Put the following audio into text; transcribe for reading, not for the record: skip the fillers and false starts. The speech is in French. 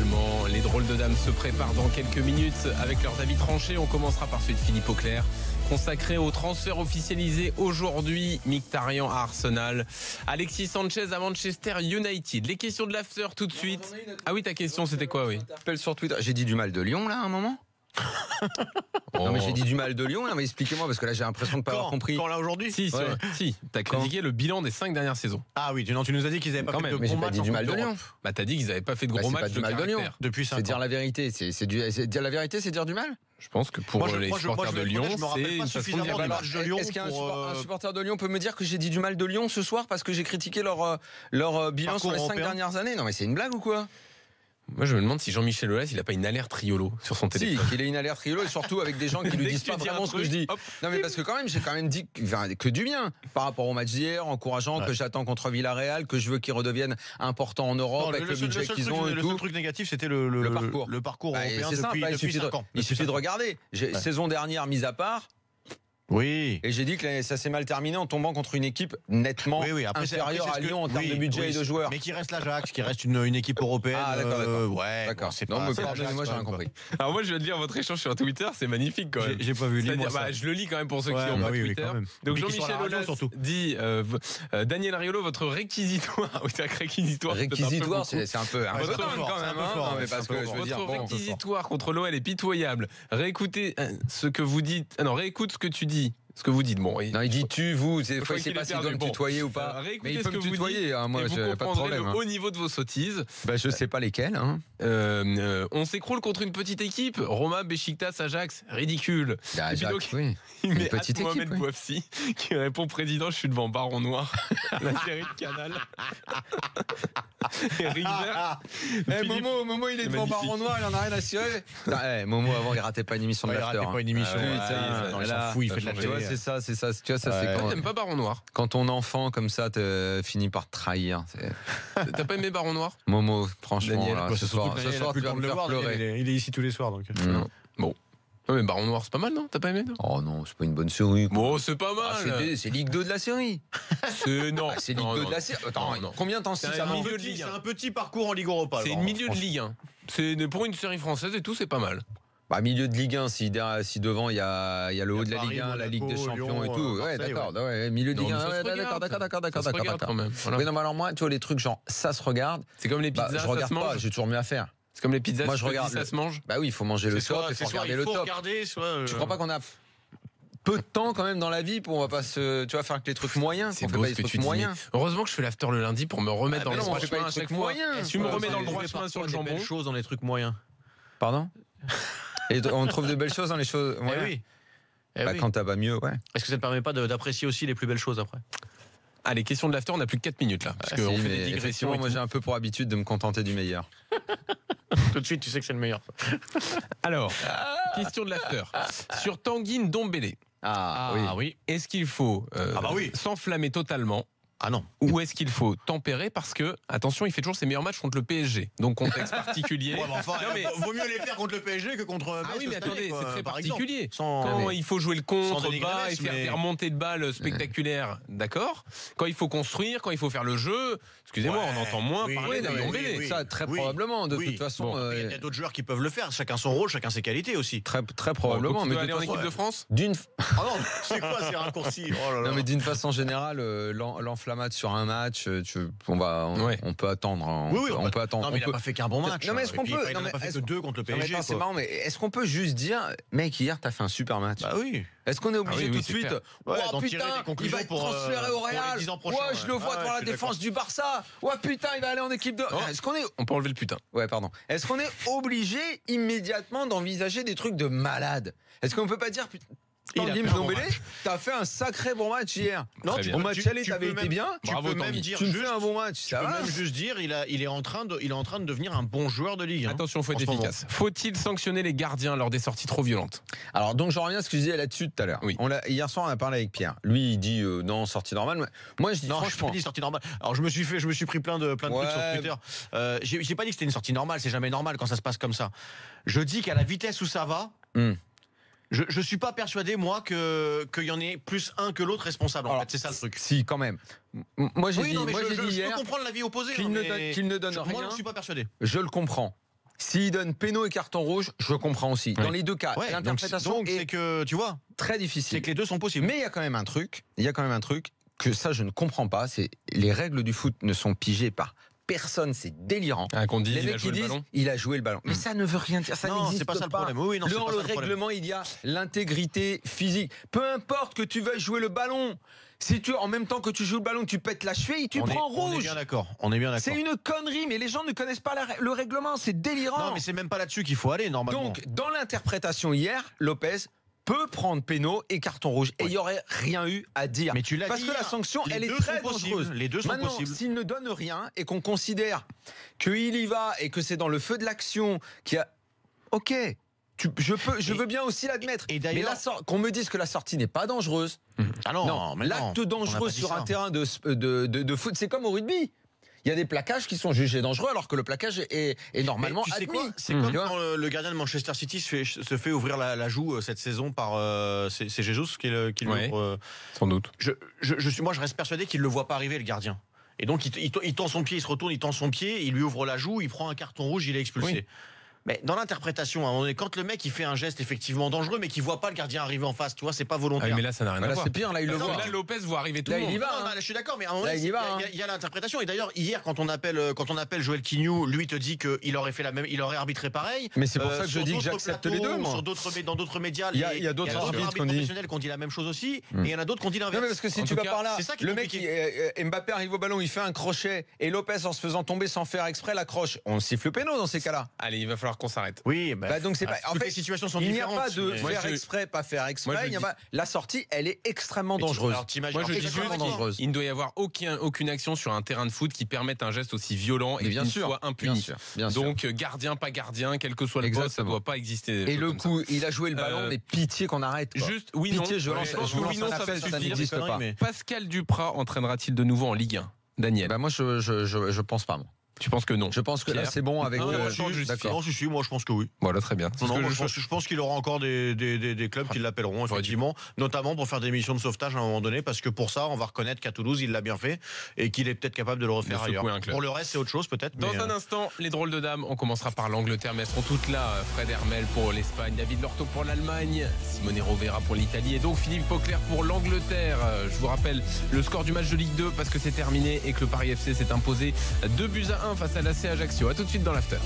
également. Les drôles de dames se préparent dans quelques minutes avec leurs avis tranchés. On commencera par celui de Philippe Auclair, consacré au transfert officialisé aujourd'hui. Mkhitaryan à Arsenal, Alexis Sanchez à Manchester United. Les questions de l'after tout de suite. Ah oui, ta question c'était quoi? Oui. Appelle sur Twitter. J'ai dit du mal de Lyon là à un moment. Non mais j'ai dit du mal de Lyon là, mais expliquez-moi parce que là j'ai l'impression de ne pas avoir compris. Quand là aujourd'hui? Si, t'as critiqué le bilan des 5 dernières saisons. Ah oui, tu nous as dit qu'ils n'avaient pas fait de Mais j'ai gros pas matchs dit en du mal de Coupe Lyon. d'Europe. Bah t'as dit qu'ils n'avaient pas fait de gros c'est matchs pas du mal de Lyon. Depuis 5 ans. C'est dire la vérité. C'est dire la vérité, c'est dire du mal. Je pense que pour les supporters de Lyon, je me rappelle c'est pas une façon de suffisamment dire des du mal. matchs de Lyon Est-ce qu'un pour, un supporter de Lyon peut me dire que j'ai dit du mal de Lyon ce soir parce que j'ai critiqué leur bilan sur les 5 européen. dernières années? Non mais c'est une blague ou quoi? Moi je me demande si Jean-Michel Aulas il a pas une alerte Riolo sur son Si, téléphone. qu'il ait une alerte Riolo et surtout avec des gens qui lui Dès disent que pas tu dis vraiment un ce que je truc, dis. hop. Non mais parce que quand même j'ai quand même dit que du bien par rapport au match d'hier, encourageant, que j'attends contre Villarreal, que je veux qu'ils redeviennent importants en Europe avec le budget qu'ils ont et le tout. seul truc négatif, c'était Le parcours. le parcours Bah, européen c'est simple, depuis 5 ans. il suffit de regarder. Saison dernière mise à part, Oui. et j'ai dit que ça s'est mal terminé en tombant contre une équipe nettement inférieure à Lyon en termes de budget et de joueurs. Mais qui reste l'Ajax, qui reste une équipe européenne. Ah d'accord. Ouais, D'accord. c'est Non, pas. mais c'est pardonnez-moi, j'ai rien compris. Alors moi je viens de lire votre échange sur Twitter, c'est magnifique quand même. J'ai pas vu. C'est-à-dire, Lis-moi ça. je le lis quand même pour ceux qui Ouais, ont bah pas oui, Twitter. quand même. Donc Mais qui sont à Jean-Michel la radio, Aulas surtout. dit Daniel Riolo, votre réquisitoire. Oui, c'est un réquisitoire. Réquisitoire, c'est un peu Ouais, c'est un peu fort fort, quand c'est un même. peu fort, Non, mais ouais, parce c'est un que peu je fort. veux dire, Votre bon, réquisitoire contre l'OL est pitoyable. Réécoutez ce que vous dites. Ah non, réécoute ce que tu dis. Ce que vous dites. Bon, non, il dit tu, vous, des fois crois il sait qu'il pas est s'il doit me perdu. tutoyer ou pas. réécoutez Mais il ce peut que me vous tutoyer, dites, hein, moi et vous j'ai pas de comprendrez problème. le haut niveau de vos sottises. Bah, je sais pas lesquels. Hein. On s'écroule contre une petite équipe. Roma, Beşiktaş, Ajax, ridicule. Bah, Et puis Jacques, donc, oui. il Une met petite Mohamed équipe, oui. Bouafsi qui répond président, je suis devant Baron Noir, la série de Canal. Eric Vert. Philippe- Momo, il est devant Baron Noir, il en a rien à cirer. Momo, avant, il ratait pas une émission de Il l'after. ratait pas une émission. Putain, Il là, s'en fout, il fait de la tu télé. vois, c'est ça. Tu vois, ça, c'est Toi, t'aimes pas Baron Noir? quand ton enfant, comme ça, te finit par te trahir. T'as pas aimé Baron Noir? Momo, franchement, Daniel, là, Bah, ce surtout soir, que tu Daniel a vas plus le temps me de le faire voir. pleurer. Il est ici tous les soirs. Donc. Non. Ouais, mais Baron Noir, c'est pas mal, non? T'as pas aimé, non? Oh non, c'est pas une bonne série. quoi. Bon, c'est pas Ah, mal. c'est Ligue 2 de la série. C'est non. C'est Ligue 2 de la série. Attends, Non. combien de temps C'est si un ça va milieu de Ligue C'est 1. un petit parcours en Ligue Europa. C'est une milieu de Ligue 1. C'est pour une série française et tout, c'est pas mal. Bah, milieu de Ligue 1, si devant il y a le haut de la Paris, Ligue 1, la Ligue des Monaco, Champions et Lyon, tout. Ouais, Marseille, d'accord. Ouais, milieu de Ligue Non, 1. mais ça se Ouais, regarde. d'accord. Ça se regarde quand même. Voilà. Oui, non, mais alors moi, tu vois, les trucs genre ça se regarde. C'est comme les pizzas, Bah, je ça regarde se mange. pas, j'ai toujours mieux à faire. C'est comme les pizzas, Moi, je regarde ça le- se mange. Bah oui, il faut manger le C'est top, soit, il faut c'est soit regarder il le faut top. regarder, soit. Tu crois pas qu'on a peu de temps quand même dans la vie pour on va pas tu vas faire que les trucs moyens. C'est On fait beau pas ce des que trucs tu dis. moyens. Heureusement que je fais l'after le lundi pour me remettre dans mais le non, on droit fait pas chemin des à chaque trucs fois. moyens. Tu me Ouais, remets c'est- dans le On droit fait chemin sur le parfois des jambon. belles choses dans les trucs moyens. Pardon. Et on trouve de belles choses dans les choses. Eh Ouais. oui. Eh Bah, oui. quand t'as pas mieux, ouais. Est-ce que ça ne permet pas d'apprécier aussi les plus belles choses après? Allez, question de l'after, on a plus que 4 minutes là. Parce Si, qu'on fait mais des digressions. effectivement, et moi tout. j'ai un peu pour habitude de me contenter du meilleur. Tout de suite, tu sais que c'est le meilleur. Alors, question de l'after. Sur Tanguy Ndombele, Oui. est-ce qu'il faut bah oui. s'enflammer totalement Ah non. ou est-ce qu'il faut tempérer parce que, attention, il fait toujours ses meilleurs matchs contre le PSG. Donc, contexte particulier. Ouais, bah, enfin, Non, mais- vaut mieux les faire contre le PSG que contre Ah Metz oui, mais cette année, attendez, quoi, c'est très par particulier. exemple. Sans- Quand il faut jouer le contre, Sans dénigrer bas et Metz, faire mais- des remontées de balles spectaculaires, d'accord. Quand il faut construire, quand il faut faire le jeu, excusez-moi, Ouais, on entend moins oui, parler oui, de oui, Ndombele. oui. Ça, très Oui. probablement. De Oui. toute façon, Bon. Il y a d'autres joueurs qui peuvent le faire. Chacun son rôle, chacun ses qualités aussi. très Bon, probablement. tu Mais veux de aller en toute façon, équipe de France? Ah non, c'est quoi ces raccourcis? Oh là là. non, mais d'une façon générale, l'enflammade sur un match, Ouais. on peut attendre. Hein. Oui, on peut attendre. Non, mais il n'a pas fait qu'un bon match. Non, mais hein. est-ce Et qu'on puis, peut- Il non, n'a mais pas fait est-ce- que 2 contre le Non, mais PSG. attends, c'est quoi. marrant, mais est-ce qu'on peut juste dire, mec, hier t'as fait un super match? Bah oui. Est-ce qu'on est obligé Ah oui, tout oui, de c'est suite clair. Ouais, oh d'en tirer putain, des il conclusions va être pour, transféré au pour les Real. 10 ans prochains, Ouais, je le ouais. vois Ouais, devant la je suis défense du Barça. Ouais, putain, il va aller en équipe de. Oh. Est-ce qu'on est. On peut enlever le putain. Ouais, pardon. Est-ce qu'on est obligé immédiatement d'envisager des trucs de malade? Est-ce qu'on peut pas dire, putain, Il a Tanguy fait un bon Ndombele, match. t'as fait un sacré bon match hier. Très bien. Au match aller, t'avais été bien. Tu Bravo, peux même Tanguy. dire Tu me juste, fais un bon match, tu ça peux va? même juste dire, il est en train de devenir un bon joueur de Ligue 1. Attention, faut être en ce moment. efficace. Faut-il sanctionner les gardiens lors des sorties trop violentes? Alors donc je reviens à ce que je disais là-dessus tout à l'heure. Oui. Hier soir on a parlé avec Pierre. Lui il dit non, sortie normale. Moi je dis Non, je franchement. suis dit sortie normale. Alors je me suis pris plein de trucs Ouais. sur Twitter. J'ai pas dit que c'était une sortie normale, c'est jamais normal quand ça se passe comme ça. Je dis qu'à la vitesse où ça va, je suis pas persuadé moi qu'il y en ait plus un que l'autre responsable. En Alors, fait, c'est ça le truc. Si quand même. Moi j'ai Oui, dit, non, mais moi, j'ai dit je hier peux comprendre l'avis opposé. qu'il hein, ne mais donne- qu'il ne donne Moi, rien. je suis pas persuadé. Je le comprends. S'il donne péno et carton rouge, je comprends aussi. Dans les deux cas, l'interprétation donc c'est que tu vois très difficile. C'est que les deux sont possibles. Mais il y a quand même un truc. Que ça, je ne comprends pas. C'est les règles du foot ne sont pigées par personne. C'est délirant. Qu'on dit, les mecs qui disent, il a joué le ballon. Mais ça ne veut rien dire. Ça n'existe pas. C'est pas ça le problème. Oui, non, dans le règlement, il y a l'intégrité physique. Peu importe que tu veuilles jouer le ballon. Si tu, en même temps que tu joues le ballon, tu pètes la cheville, tu prends rouge. On est bien d'accord. C'est une connerie, mais les gens ne connaissent pas le règlement. C'est délirant. Non, mais c'est même pas là-dessus qu'il faut aller normalement. Donc, dans l'interprétation hier, Lopez peut prendre péno et carton rouge et il n'y aurait rien eu à dire. Mais tu l'as parce dit, que la sanction, elle est très dangereuse. Les deux sont Maintenant, possibles. S'il ne donne rien et qu'on considère qu'il y va et que c'est dans le feu de l'action qu'il y a... Ok, je veux bien aussi l'admettre. Mais qu'on me dise que la sortie n'est pas dangereuse. Ah non, l'acte dangereux sur un terrain de foot, c'est comme au rugby. Il y a des plaquages qui sont jugés dangereux alors que le plaquage est normalement admis. C'est comme quand le gardien de Manchester City se fait ouvrir la joue cette saison par c'est Jesus qui l'ouvre. Sans doute. Moi je reste persuadé qu'il le voit pas arriver le gardien. Et donc il tend son pied, il se retourne, il tend son pied, il lui ouvre la joue, il prend un carton rouge, il est expulsé. Oui. Mais dans l'interprétation, quand le mec il fait un geste effectivement dangereux, mais qu'il voit pas le gardien arriver en face, tu vois, c'est pas volontaire. Mais là, ça n'a rien à voir. C'est pire, là il le voit. Là, Lopez voit arriver tout le monde. Il y va. Je suis d'accord, mais à un moment il y a l'interprétation. Et d'ailleurs, hier, quand on appelle Joël Quignou, lui te dit qu'il aurait fait la même, il aurait arbitré pareil. Mais c'est pour ça que je dis que j'accepte les deux. Dans d'autres médias, il y a d'autres arbitres professionnels qui ont dit la même chose aussi, et il y en a d'autres qui ont dit l'inverse. Non, mais parce que si tu vas par là, le mec, Mbappé arrive au ballon, il fait un crochet, et Lopez en se faisant tomber sans faire exprès l'accroche. On siffle péno dans ces cas-là. Allez, il va falloir qu'on s'arrête. Oui. Donc c'est pas. En fait, les situations sont il différentes. n'y a pas de faire exprès, pas faire exprès. La sortie, elle est extrêmement dangereuse. Moi, je dis juste il ne doit y avoir aucune action sur un terrain de foot qui permette un geste aussi violent et qui ne soit impuni. Donc gardien, pas gardien, quel que soit le poste, ça ne doit pas exister. Et le coup, il a joué le ballon, mais pitié qu'on arrête. Juste, oui, non. Pitié, je vous lance un appel, ça n'existe pas. Pascal Duprat entraînera-t-il de nouveau en Ligue 1 Daniel? Moi, je pense pas. Tu penses que non? Je pense que là c'est bon avec. D'accord. Moi je pense que oui. Voilà, très bien. Je pense qu'il aura encore des clubs qui l'appelleront effectivement, notamment pour faire des missions de sauvetage à un moment donné, parce que pour ça on va reconnaître qu'à Toulouse il l'a bien fait et qu'il est peut-être capable de le refaire ailleurs. Pour le reste c'est autre chose peut-être. Dans un instant, les drôles de dames. On commencera par l'Angleterre, mais elles seront toutes là. Fred Hermel pour l'Espagne, David Lorto pour l'Allemagne, Simone Rovera pour l'Italie et donc Philippe Auclair pour l'Angleterre. Je vous rappelle le score du match de Ligue 2 parce que c'est terminé et que le Paris FC s'est imposé 2-1 face à l'AC Ajaccio. A tout de suite dans l'after.